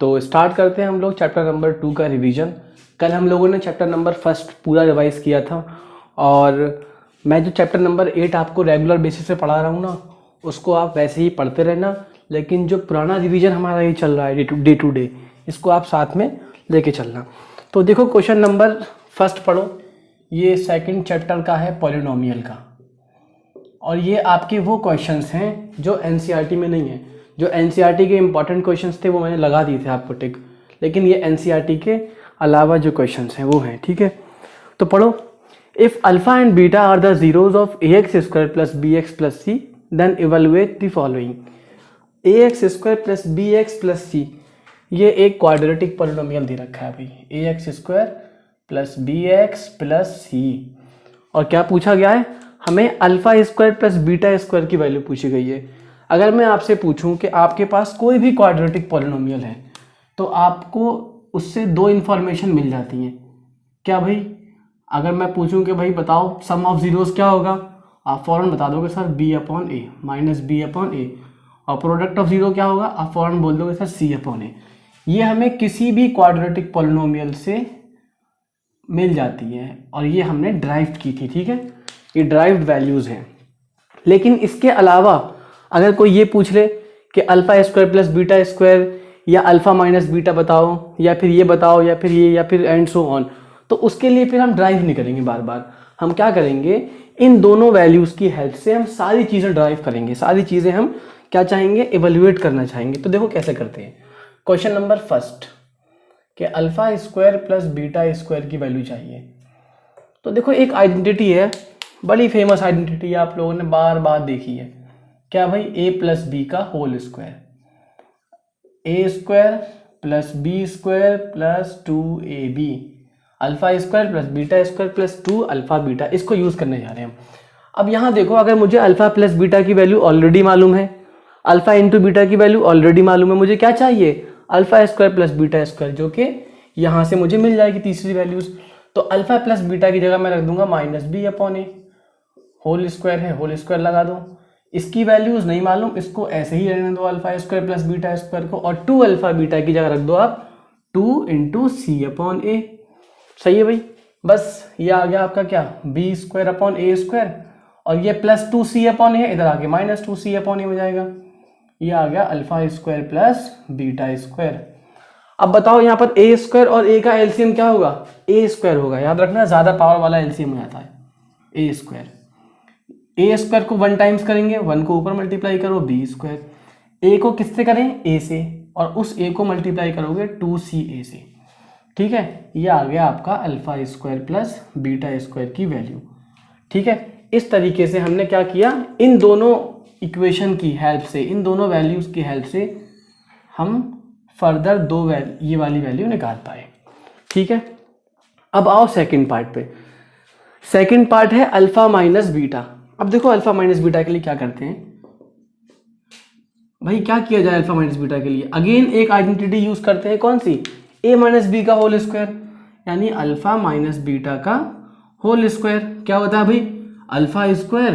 तो स्टार्ट करते हैं हम लोग चैप्टर नंबर 2 का रिवीजन। कल हम लोगों ने चैप्टर नंबर 1 पूरा रिवाइज किया था और मैं जो चैप्टर नंबर 8 आपको रेगुलर बेसिस पे पढ़ा रहा हूँ ना, उसको आप वैसे ही पढ़ते रहना। लेकिन जो पुराना रिवीजन हमारा ये चल रहा है डे टू डे, इसको आप साथ में लेके चलना। तो देखो क्वेश्चन नंबर 1 पढ़ो। ये सेकंड चैप्टर का है पॉलिनोमियल का, और ये आपके वो क्वेश्चंस हैं जो एनसीईआरटी में नहीं है। जो एनसीईआरटी के इंपॉर्टेंट क्वेश्चंस थे वो मैंने लगा दिए थे आपको टिक, लेकिन ये एनसीईआरटी के अलावा जो क्वेश्चंस हैं वो हैं, ठीक है। तो पढ़ो, if alpha and beta are the zeros of A X square plus B X plus C then evaluate the following. A X square plus B X plus C, ये एक क्वाड्रेटिक पॉलिनोमियल दे रखा है भाई, A X square plus B X plus C. और क्या पूछा गया है हमें, alpha square plus beta square की वैल्यू पूछी गई है। अगर मैं आपसे पूछूं कि आपके पास कोई भी क्वाड्रेटिक पॉलिनोमियल है तो आपको उससे दो इन्फॉर्मेशन मिल जाती हैं। क्या भाई, अगर मैं पूछूं कि भाई बताओ सम ऑफ जीरोस क्या होगा, आप फौरन बता दोगे सर बी अपॉन ए माइनस बी अपॉन ए। और प्रोडक्ट ऑफ जीरो क्या होगा, आप फौरन बोल दोगे सर सी अपॉन ए। ये हमें किसी भी क्वाड्रेटिक पॉलिनोमियल से मिल जाती है और ये हमने ड्राइव की थी, ठीक है। ये ड्राइव्ड वैल्यूज हैं। लेकिन इसके अलावा अगर कोई ये पूछ ले कि alpha square plus beta square या अल्फा माइनस बीटा बताओ, या फिर ये बताओ, या फिर ये, या फिर एंड सो ऑन, तो उसके लिए फिर हम ड्राइव नहीं करेंगे बार बार। हम क्या करेंगे, इन दोनों वैल्यूज की हेल्प से हम सारी चीज़ें ड्राइव करेंगे। सारी चीज़ें हम क्या चाहेंगे, इवेल्युएट करना चाहेंगे। तो देखो कैसे करते हैं। क्वेश्चन नंबर 1 कि alpha square plus beta square की वैल्यू चाहिए। तो देखो एक आइडेंटिटी है, बड़ी फेमस आइडेंटिटी, आप लोगों ने बार बार देखी है। क्या भाई, ए प्लस बी का whole square, A square plus B square plus 2ab, alpha square plus beta square plus 2 alpha beta. इसको यूज करने जा रहे हैं हम। अब यहाँ देखो, अगर मुझे अल्फा प्लस बीटा की वैल्यू ऑलरेडी मालूम है, अल्फा इंटू बीटा की वैल्यू ऑलरेडी मालूम है, मुझे क्या चाहिए, alpha square plus beta square, जो कि यहाँ से मुझे मिल जाएगी तीसरी वैल्यूज। तो अल्फा प्लस बीटा की जगह मैं रख दूंगा माइनस बी अपॉन ए, होल स्क्वायर है, होल स्क्वायर लगा दो। इसकी वैल्यूज नहीं मालूम, इसको ऐसे ही रहने दो alpha square plus beta square को, और 2 अल्फा बीटा की जगह रख दो आप 2 इंटू सी अपॉन ए। सही है भाई, बस ये आ गया आपका क्या, B square upon A square, और ये प्लस 2c अपॉन ए, इधर आके माइनस 2c अपॉन ए हो जाएगा। ये आ गया alpha square plus beta square. अब बताओ यहाँ पर ए स्क्वायर और ए का एलसीएम क्या होगा, ए स्क्वायर होगा। याद रखना, ज्यादा पावर वाला एलसीएम हो जाता है ए स्क्वायर। ए स्क्वायर को 1 टाइम्स करेंगे, 1 को ऊपर मल्टीप्लाई करो बी स्क्वायर। ए को किससे करें, ए से, और उस ए को मल्टीप्लाई करोगे 2ca से, ठीक है। ये आ गया आपका alpha square plus beta square की वैल्यू, ठीक है। इस तरीके से हमने क्या किया, इन दोनों इक्वेशन की हेल्प से, इन दोनों वैल्यूज की हेल्प से हम फर्दर ये वाली वैल्यू निकाल पाए, ठीक है। अब आओ सेकंड पार्ट पे। सेकंड पार्ट है अल्फा माइनस बीटा। अब देखो अल्फा माइनस बीटा के लिए क्या करते हैं भाई, क्या किया जाए अल्फा माइनस बीटा के लिए। अगेन एक आइडेंटिटी यूज करते हैं, कौन सी, ए माइनस बी का होल स्क्वायर, यानी अल्फा माइनस बीटा का होल स्क्वायर। क्या होता है भाई, alpha square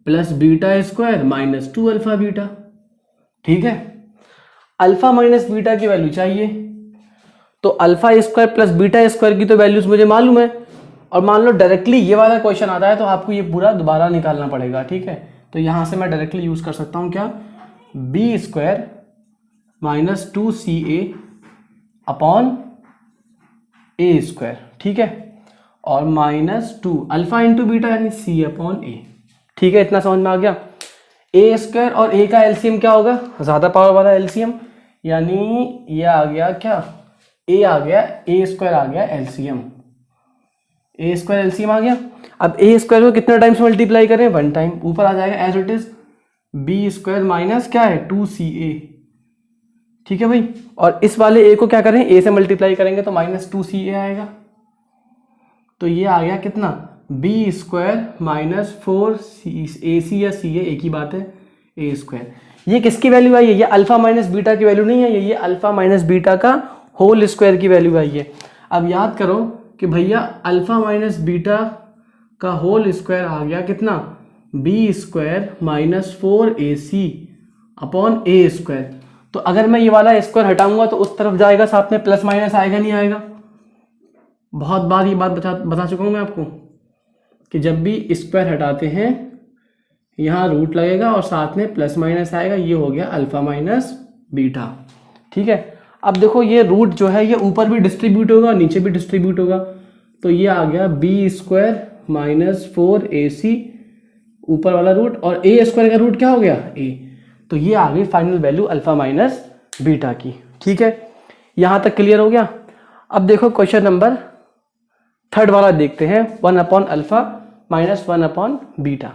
plus beta square minus 2 alpha beta, ठीक है। अल्फा माइनस बीटा की वैल्यू चाहिए, तो alpha square plus beta square की तो वैल्यूज मुझे मालूम है, और मान लो डायरेक्टली ये वाला क्वेश्चन आता है तो आपको ये पूरा दोबारा निकालना पड़ेगा, ठीक है। तो यहां से मैं डायरेक्टली यूज कर सकता हूं क्या, B square minus 2ca upon A square, ठीक है, और माइनस 2 अल्फा इंटू बीटा यानी सी अपॉन ए, ठीक है। इतना समझ में आ गया। ए स्क्वायर और ए का एलसीएम क्या होगा, ज्यादा पावर वाला एलसीएम, यानी ये आ गया क्या, ए आ गया, ए स्क्वायर आ गया एलसीएम, ए स्क्वायर एलसीएम आ गया। अब ए स्क्वायर को कितने टाइम्स मल्टीप्लाई करें, 1 टाइम, ऊपर आ जाएगा as it is B square minus क्या है 2ca, ठीक है भाई। और इस वाले ए को क्या करें, ए से मल्टीप्लाई करेंगे तो माइनस 2ca आएगा। तो ये आ गया कितना, बी स्क्वायर माइनस 4ac या ca एक ही बात है, ए स्क्वायर। ये किसकी वैल्यू आई है, ये अल्फा माइनस बीटा की वैल्यू नहीं है, ये अल्फा माइनस बीटा का होल स्क्वायर की वैल्यू आई है। अब याद करो कि भैया अल्फा माइनस बीटा का होल स्क्वायर आ गया कितना, B square minus 4ac upon A square. तो अगर मैं ये वाला स्क्वायर हटाऊंगा तो उस तरफ जाएगा, साथ में प्लस माइनस आएगा नहीं आएगा। बहुत बार ये बात बता चुका हूँ मैं आपको कि जब भी स्क्वायर हटाते हैं यहाँ रूट लगेगा और साथ में प्लस माइनस आएगा, ये हो गया अल्फा माइनस बीटा। ठीक है, अब देखो ये रूट जो है ये ऊपर भी डिस्ट्रीब्यूट होगा और नीचे भी डिस्ट्रीब्यूट होगा, तो ये आ गया बी स्क्वायर माइनस 4ac ऊपर वाला रूट, और ए स्क्वायर का रूट क्या हो गया a, तो ये आ गई final value alpha minus beta की। ठीक है, यहाँ तक क्लियर हो गया। अब देखो क्वेश्चन नंबर 3 वाला देखते हैं, 1 upon alpha minus 1 upon beta.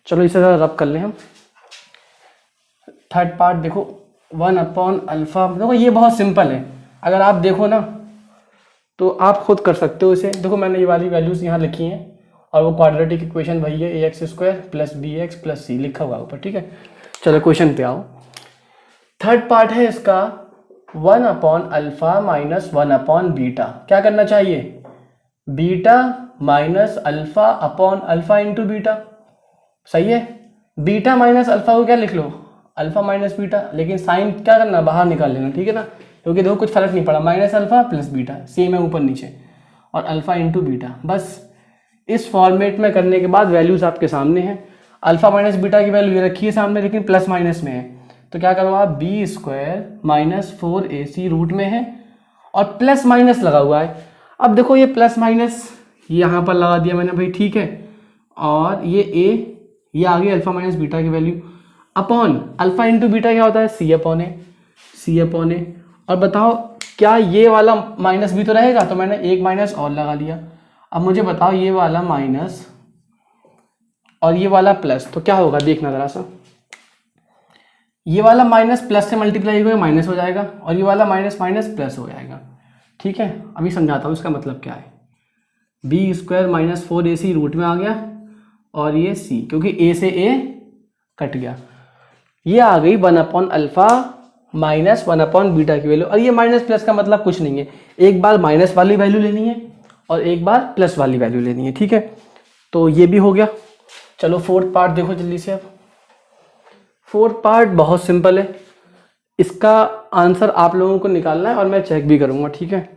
चलो इसे ज़रा रब कर लें हम। 3rd पार्ट देखो, 1 अपॉन अल्फा, देखो ये बहुत सिंपल है, अगर आप देखो ना तो आप खुद कर सकते हो इसे। देखो मैंने ये वाली वैल्यूज यहाँ लिखी हैं और वो क्वाड्रेटिक इक्वेशन वही है, ax square plus B X plus C लिखा हुआ ऊपर। ठीक है, चलो क्वेश्चन पे आओ। 3rd पार्ट है इसका 1 upon alpha minus 1 upon beta. क्या करना चाहिए, beta minus alpha upon alpha into beta. सही है, बीटा माइनस अल्फा को क्या लिख लो, अल्फा माइनस बीटा, लेकिन साइन क्या करना, बाहर निकाल लेना। ठीक है ना, क्योंकि देखो कुछ फर्क नहीं पड़ा, minus alpha plus beta same है ऊपर नीचे, और अल्फा इंटू बीटा। बस इस फॉर्मेट में करने के बाद वैल्यूज आपके सामने हैं। अल्फा माइनस बीटा की वैल्यू ये रखी है सामने, लेकिन प्लस माइनस में है, तो क्या करो आप, B square minus 4ac root में है और प्लस माइनस लगा हुआ है। अब देखो ये प्लस माइनस यहाँ पर लगा दिया मैंने भाई। ठीक है, और ये आ गई अल्फा माइनस बीटा की value upon alpha into beta क्या होता है, सी अपॉन ए। और बताओ क्या ये वाला माइनस भी तो रहेगा, तो मैंने एक माइनस और लगा लिया। अब मुझे बताओ ये वाला माइनस और ये वाला प्लस, तो क्या होगा देखना जरा सा, ये वाला माइनस प्लस से मल्टीप्लाई होगा माइनस हो जाएगा, और ये वाला माइनस माइनस प्लस हो जाएगा। ठीक है, अभी समझाता हूँ इसका मतलब क्या है। B square minus 4ac root में आ गया, और ये c, क्योंकि a से a कट गया, ये आ गई 1 upon alpha minus 1 upon beta की वैल्यू। और ये माइनस प्लस का मतलब कुछ नहीं है, एक बार माइनस वाली वैल्यू लेनी है और एक बार प्लस वाली वैल्यू लेनी है। ठीक है, तो ये भी हो गया। चलो 4th पार्ट देखो जल्दी से। अब 4th पार्ट बहुत सिंपल है, इसका आंसर आप लोगों को निकालना है और मैं चेक भी करूँगा। ठीक है,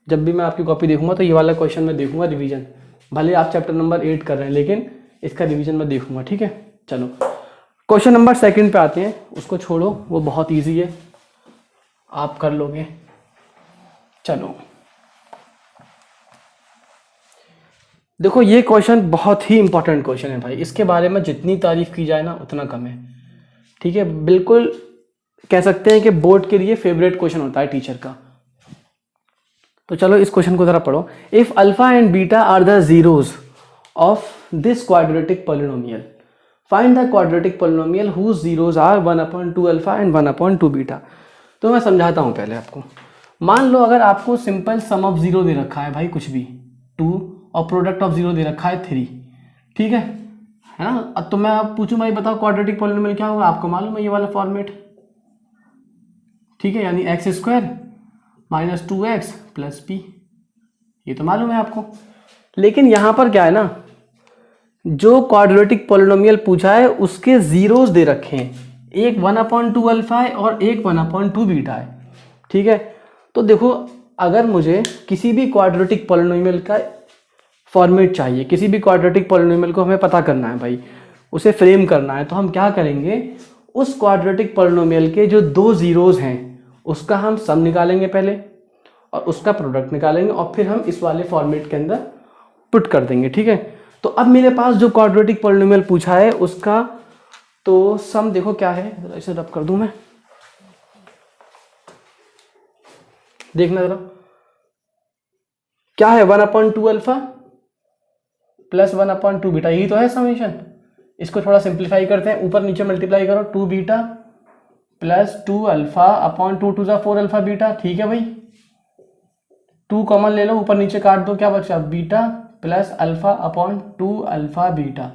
जब भी मैं आपकी कॉपी देखूंगा तो ये वाला क्वेश्चन मैं देखूंगा रिवीजन, भले आप चैप्टर नंबर 8 कर रहे हैं लेकिन इसका रिवीजन मैं देखूंगा। ठीक है, चलो क्वेश्चन नंबर 2 पे आते हैं, उसको छोड़ो वो बहुत इजी है, आप कर लोगे। चलो देखो ये क्वेश्चन बहुत ही इंपॉर्टेंट क्वेश्चन है भाई, इसके बारे में जितनी तारीफ की जाए ना उतना कम है। ठीक है, बिल्कुल कह सकते हैं कि बोर्ड के लिए फेवरेट क्वेश्चन होता है टीचर का। तो चलो इस क्वेश्चन को जरा पढ़ो। If alpha and beta are the zeros of this quadratic polynomial, find the quadratic polynomial whose zeros are 1/2 alpha and 1/2 beta. तो मैं समझाता हूँ पहले आपको। मान लो अगर आपको सिंपल सम ऑफ जीरो दे रखा है भाई, कुछ भी 2, और प्रोडक्ट ऑफ जीरो दे रखा है 3। ठीक है ना, अब तो मैं आप पूछूं भाई बताओ क्वाड्रेटिक पॉलिनोमियल क्या होगा, आपको मालूम है ये वाला फॉर्मेट। ठीक है, यानी x square minus 2x plus p, ये तो मालूम है आपको। लेकिन यहाँ पर क्या है ना, जो क्वाड्रेटिक पॉलिनोमियल पूछा है उसके जीरोस दे रखे हैं, एक 1/2 अल्फा है और एक 1/2 बीटा है। ठीक है, तो देखो अगर मुझे किसी भी क्वाड्रेटिक पॉलिनोमियल का फॉर्मेट चाहिए, किसी भी क्वाड्रेटिक पॉलिनोमियल को हमें पता करना है भाई, उसे फ्रेम करना है, तो हम क्या करेंगे, उस क्वाड्रेटिक पॉलिनोमियल के जो 2 जीरोस हैं उसका हम सम निकालेंगे पहले और उसका प्रोडक्ट निकालेंगे और फिर हम इस वाले फॉर्मेट के अंदर पुट कर देंगे। ठीक है, तो अब मेरे पास जो क्वाड्रेटिक पॉलिनोमियल पूछा है उसका तो सम देखो क्या है, इसे रब कर दूं मैं, देखना जरा क्या है, 1/2 अल्फा प्लस 1/2 बीटा, यही तो है समेशन। इसको थोड़ा सिंप्लीफाई करते हैं, ऊपर नीचे मल्टीप्लाई करो, 2 beta plus 2 alpha upon 2 2 4 alpha beta. ठीक है भाई, 2 कॉमन ले लो, ऊपर नीचे काट दो, क्या बचा, beta plus alpha upon 2 alpha beta.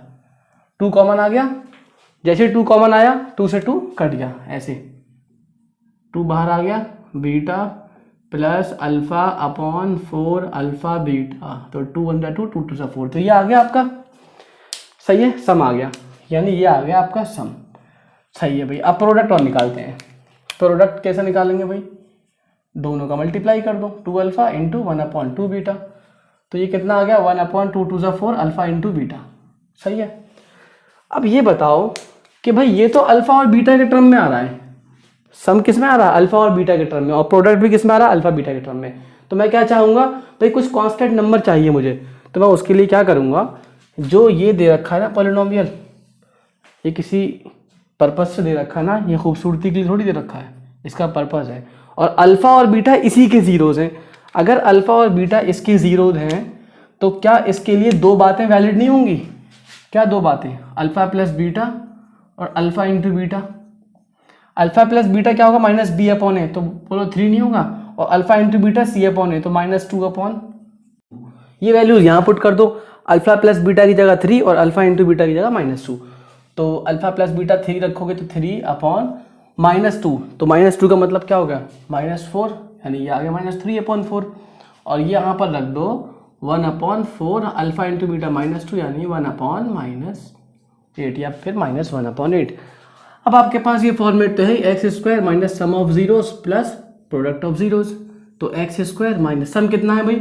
2 common आ गया, जैसे 2 कॉमन आया 2 से 2 कट गया, ऐसे 2 बाहर आ गया, beta plus alpha upon 4 alpha beta, तो 2 1 2 2 2 4, तो ये आ गया आपका, सही है, सम आ गया, यानी ये आ गया आपका सम। सही है भाई, अब प्रोडक्ट और निकालते हैं। प्रोडक्ट कैसे निकालेंगे भाई, दोनों का मल्टीप्लाई कर दो, 2 अल्फा इंटू 1/2 बीटा, तो ये कितना आ गया 1/2 2 ज़ा 4 अल्फा इंटू बीटा। सही है। अब ये बताओ कि भाई ये तो अल्फा और बीटा के टर्म में आ रहा है, सम किस में आ रहा है, अल्फा और बीटा के टर्म में, और प्रोडक्ट भी किस में आ रहा है, अल्फा बीटा के टर्म में। तो मैं क्या चाहूँगा भाई, कुछ कांस्टेंट नंबर चाहिए मुझे, तो मैं उसके लिए क्या करूँगा, जो ये दे रखा है ना पॉलिनोमियल, ये किसी पर्पज से दे रखा है ना, ये खूबसूरती के लिए थोड़ी दे रखा है, इसका पर्पज है, और अल्फा और बीटा इसी के जीरोज हैं। अगर अल्फा और बीटा इसके जीरोज हैं तो क्या इसके लिए दो बातें वैलिड नहीं होंगी, क्या दो बातें, अल्फा प्लस बीटा और alpha into beta. Alpha plus beta क्या होगा, माइनस बी अपॉन ए, तो बोलो 3 नहीं होगा, और अल्फा इंटू बीटा सी अपॉन ए, तो -2/, ये वैल्यूज यहाँ पुट कर दो, अल्फा प्लस बीटा की जगह 3 और अल्फा इंटू बीटा की जगह -2, तो अल्फा प्लस बीटा 3 रखोगे तो 3/-2, तो -2 का मतलब क्या हो गया -4, यानी ये आ गया -3/4, और ये यहाँ पर रख दो 1/4 अल्फा इंटू बीटा -2 यानी 1/-8 या फिर -1/8। अब आपके पास ये फॉर्मेट तो है x² minus sum of zeros plus product of zeros, तो x² माइनस सम कितना है भाई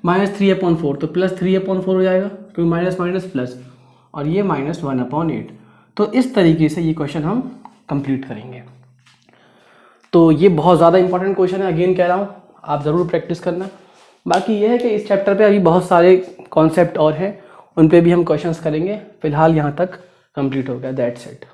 -3/4, तो +3/4 हो जाएगा क्योंकि माइनस माइनस प्लस, और ये -1/8। तो इस तरीके से ये क्वेश्चन हम कंप्लीट करेंगे। तो ये बहुत ज़्यादा इंपॉर्टेंट क्वेश्चन है, अगेन कह रहा हूँ आप ज़रूर प्रैक्टिस करना। बाकी ये है कि इस चैप्टर पे अभी बहुत सारे कॉन्सेप्ट और हैं, उन पे भी हम क्वेश्चंस करेंगे। फिलहाल यहाँ तक कंप्लीट हो गया, दैट्स इट।